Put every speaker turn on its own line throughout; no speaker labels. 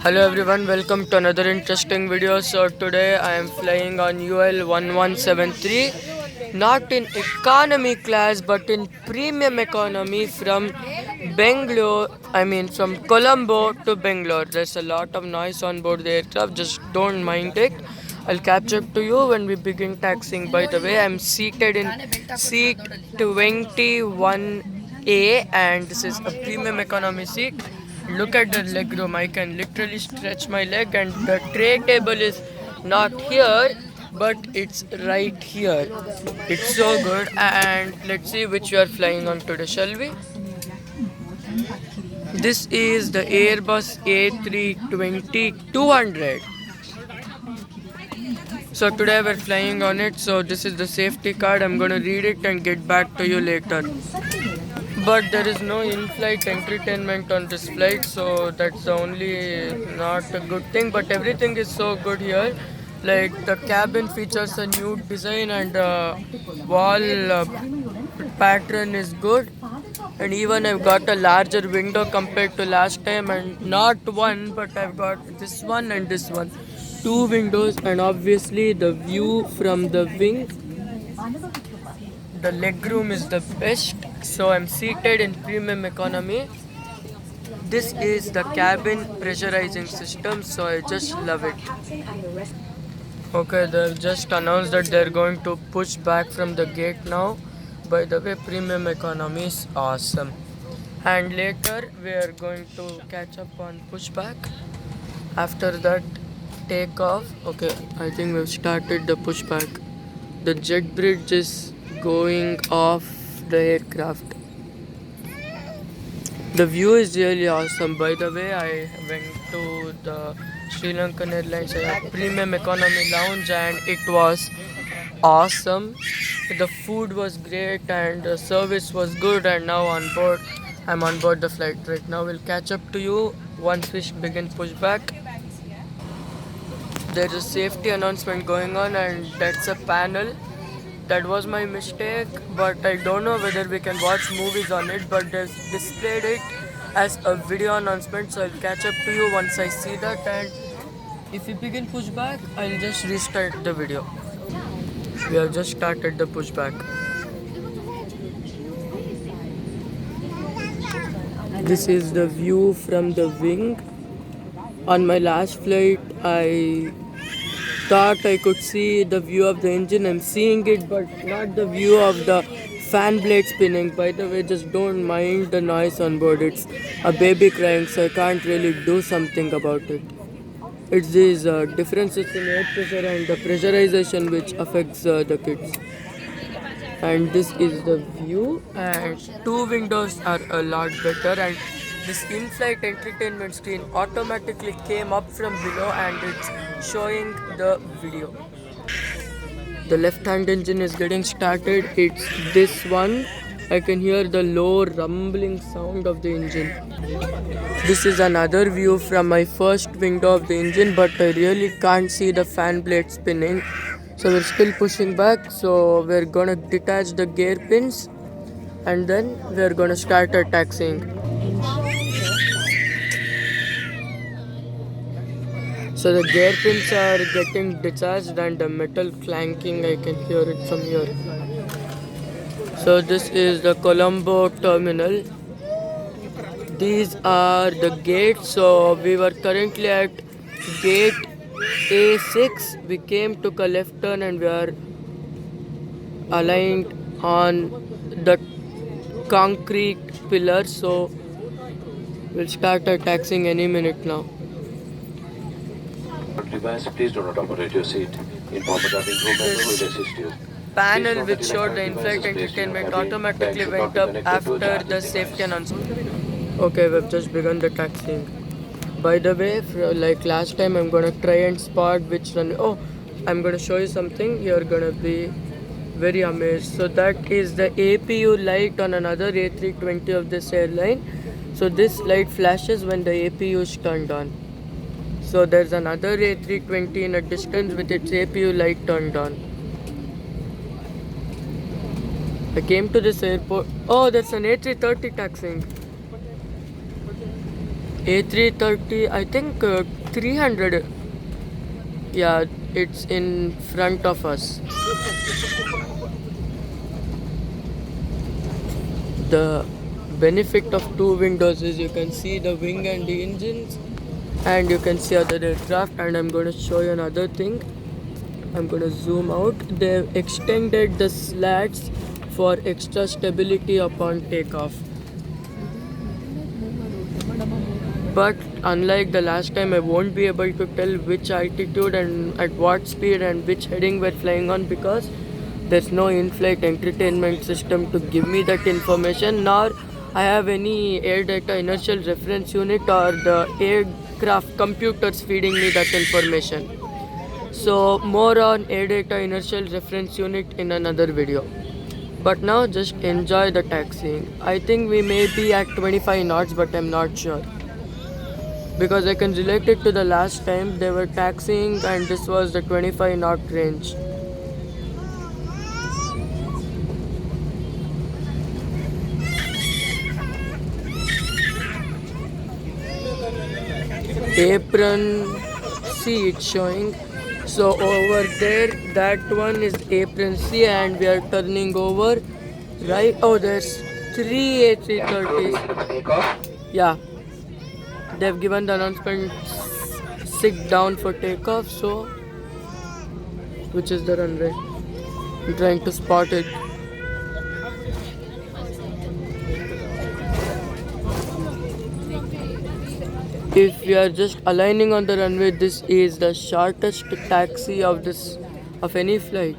Hello everyone, welcome to another interesting video. So today I am flying on UL 1173, not in economy class but in premium economy from Bangalore, from Colombo to Bangalore. There's a lot of noise on board the aircraft, just don't mind it. I'll catch up to you when we begin taxiing. By the way, I'm seated in seat 21A and this is a premium economy seat. Look at the leg room. I can literally stretch my leg, and the tray table is not here, but it's right here. It's so good. And let's see which we are flying on today, shall we? This is the Airbus A320-200. So today we're flying on it. So this is the safety card. I'm gonna read it and get back to you later. But there is no in-flight entertainment on this flight, so that's the only not a good thing. But everything is so good here. Like the cabin features a new design and wall pattern is good. And even I've got a larger window compared to last time, and not one, but I've got this one and this one. Two windows, and obviously the view from the wing, the legroom is the best. So I'm seated in premium economy. This is the cabin pressurizing system, so I just love it. Okay, they've just announced that they're going to push back from the gate now. By the way, premium economy is awesome. And later we are going to catch up on pushback. After that, take off. Okay, I think we've started the pushback. The jet bridge is going off the aircraft. The view is really awesome. By the way, I went to the Sri Lankan Airlines premium economy lounge and it was awesome. The food was great and the service was good, and now I'm on board the flight right now. We'll catch up to you once we begin pushback. There's a safety announcement going on and that's a panel. That was my mistake, but I don't know whether we can watch movies on it, but they've displayed it as a video announcement, so I'll catch up to you once I see that. And if we begin pushback, I'll just restart the video. We have just started the pushback. This is the view from the wing. On my last flight, I thought I could see the view of the engine. I'm seeing it, but not the view of the fan blade spinning. By the way, just don't mind the noise on board. It's a baby crying, so I can't really do something about it. It's these differences in air pressure and the pressurization which affects the kids. And this is the view, and two windows are a lot better, and this in-flight entertainment screen automatically came up from below and it's showing the video. The left-hand engine is getting started. It's this one. I can hear the low rumbling sound of the engine. This is another view from my first window of the engine, but I really can't see the fan blade spinning. So we're still pushing back. So we're gonna detach the gear pins and then we're gonna start our taxiing. So the gear pins are getting detached and the metal clanking, I can hear it from here. So this is the Colombo terminal. These are the gates. So we were currently at gate A6. We came, took a left turn and we are aligned on the concrete pillar. So we'll start our taxiing any minute now.
Device, please do not operate your seat. Inform the cabin crew member who will assist you.
Panel which showed the in-flight entertainment automatically went up after the safety announcement. Okay, we've just begun the taxiing. By the way, like last time, I'm gonna try and spot which run. Oh, I'm gonna show you something. You're gonna be very amazed. So that is the APU light on another A320 of this airline. So this light flashes when the APU is turned on. So there's another A320 in a distance with its APU light turned on. I came to this airport. Oh, there's an A330 taxiing. A330, I think 300. Yeah, it's in front of us. The benefit of two windows is you can see the wing and the engines, and you can see other aircraft. And I'm going to show you another thing. I'm going to zoom out. They've extended the slats for extra stability upon takeoff. But unlike the last time, I won't be able to tell which altitude and at what speed and which heading we're flying on, because there's no in-flight entertainment system to give me that information, nor I have any air data inertial reference unit or the aircraft computers feeding me that information. So more on air data inertial reference unit in another video. But now just enjoy the taxiing. I think we may be at 25 knots, but I'm not sure, because I can relate it to the last time they were taxiing and this was the 25 knot range. Apron C it's showing. So over there, that one is apron C, and we are turning over right. Oh, there's 3 A330s. Yeah, they've given the announcement sit down for takeoff. So which is the runway? I'm trying to spot it. If we are just aligning on the runway, this is the shortest taxi of any flight.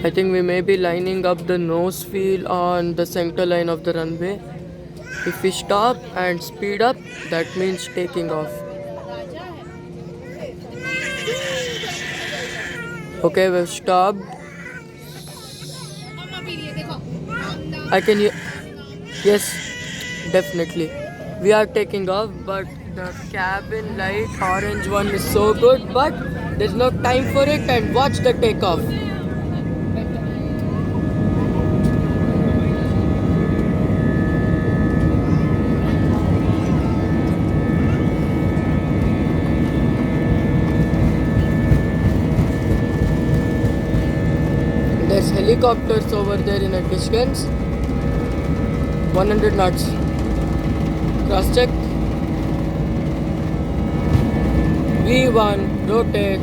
I think we may be lining up the nose wheel on the center line of the runway. If we stop and speed up, that means taking off. Okay, we've stopped. I can hear. Yes, definitely. We are taking off, but the cabin light orange one is so good, but there's no time for it. And watch the takeoff. There's helicopters over there in a distance. 100 knots. Cross check. V1, rotate.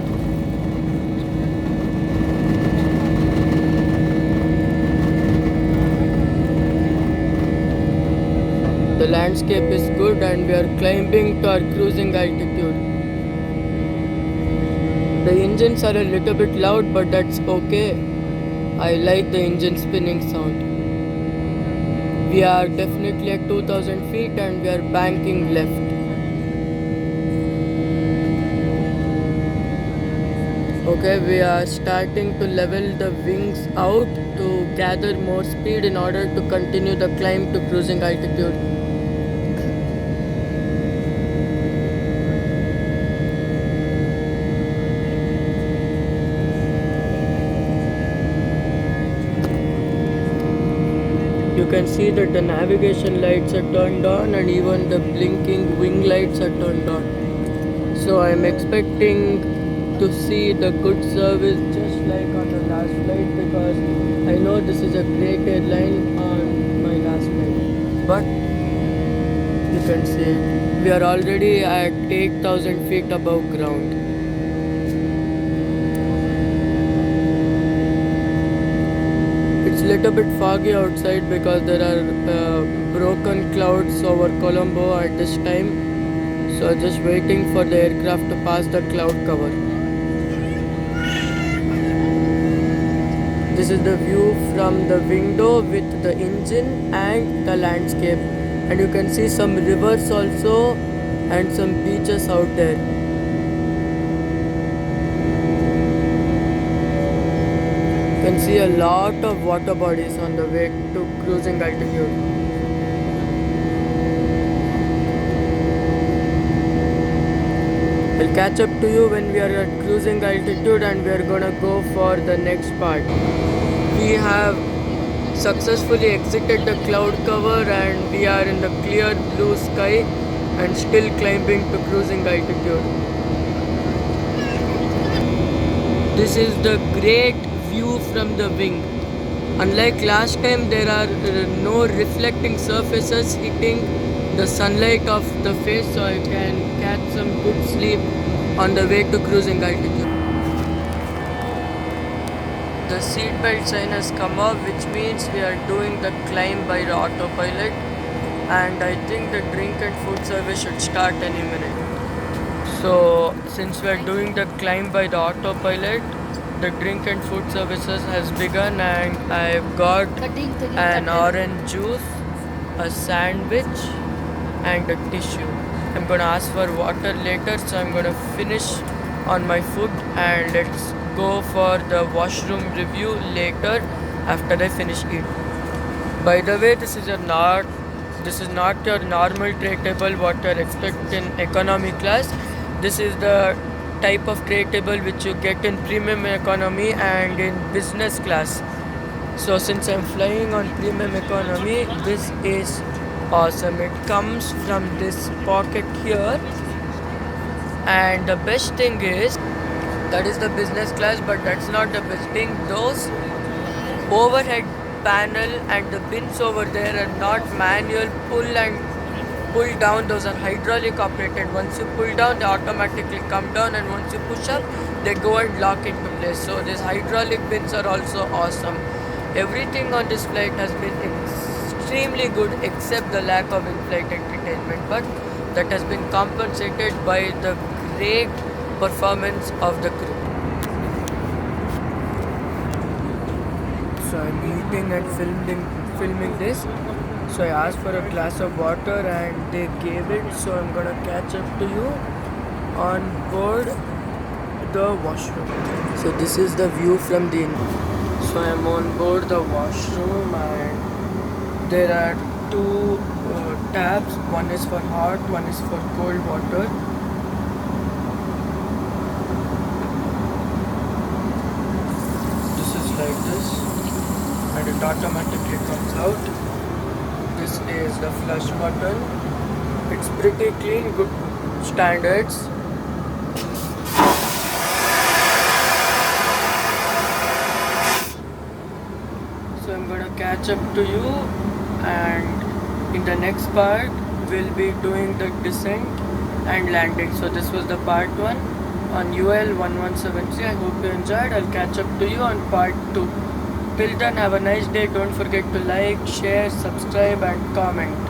The landscape is good and we are climbing to our cruising altitude. The engines are a little bit loud, but that's okay. I like the engine spinning sound. We are definitely at 2000 feet and we are banking left. Okay, we are starting to level the wings out to gather more speed in order to continue the climb to cruising altitude. You can see that the navigation lights are turned on and even the blinking wing lights are turned on. So I am expecting to see the good service just like on the last flight, because I know this is a great airline on my last flight. But you can see we are already at 8,000 feet above ground. It's a little bit foggy outside because there are broken clouds over Colombo at this time. So just waiting for the aircraft to pass the cloud cover. This is the view from the window with the engine and the landscape. And you can see some rivers also and some beaches out there. You can see a lot of water bodies on the way to cruising altitude. I'll catch up to you when we are at cruising altitude and we are gonna go for the next part. We have successfully exited the cloud cover and we are in the clear blue sky and still climbing to cruising altitude. This is the great view from the wing. Unlike last time, there are no reflecting surfaces hitting the sunlight of the face, so I can catch some good sleep on the way to cruising altitude. The seatbelt sign has come up, which means we are doing the climb by the autopilot, and I think the drink and food service should start any minute. So since we are doing the climb by the autopilot, the drink and food services has begun and I've got an orange juice, a sandwich and a tissue. I'm gonna ask for water later, so I'm gonna finish on my food and let's go for the washroom review later after I finish eating. By the way, this is not your normal tray table what you expect in economy class. This is the type of tray table which you get in premium economy and in business class. So since I'm flying on premium economy, this is awesome. It comes from this pocket here, and the best thing is that is the business class, but that's not the best thing. Those overhead panel and the bins over there are not manual pull down, those are hydraulic operated. Once you pull down, they automatically come down, and once you push up, they go and lock into place. So these hydraulic bins are also awesome. Everything on this flight has been extremely good except the lack of in-flight entertainment, but that has been compensated by the great performance of the crew. So I'm eating and filming this. So I asked for a glass of water and they gave it. So I'm gonna catch up to you on board the washroom. So this is the view from the So I'm on board the washroom and there are two tabs. One is for hot, one is for cold water. This is like this and it automatically comes out. This is the flush button. It's pretty clean, good standards. So I'm gonna catch up to you, and in the next part we'll be doing the descent and landing. So this was the part 1 on UL 1173. I hope you enjoyed. I'll catch up to you on part 2. Till then, have a nice day. Don't forget to like, share, subscribe and comment.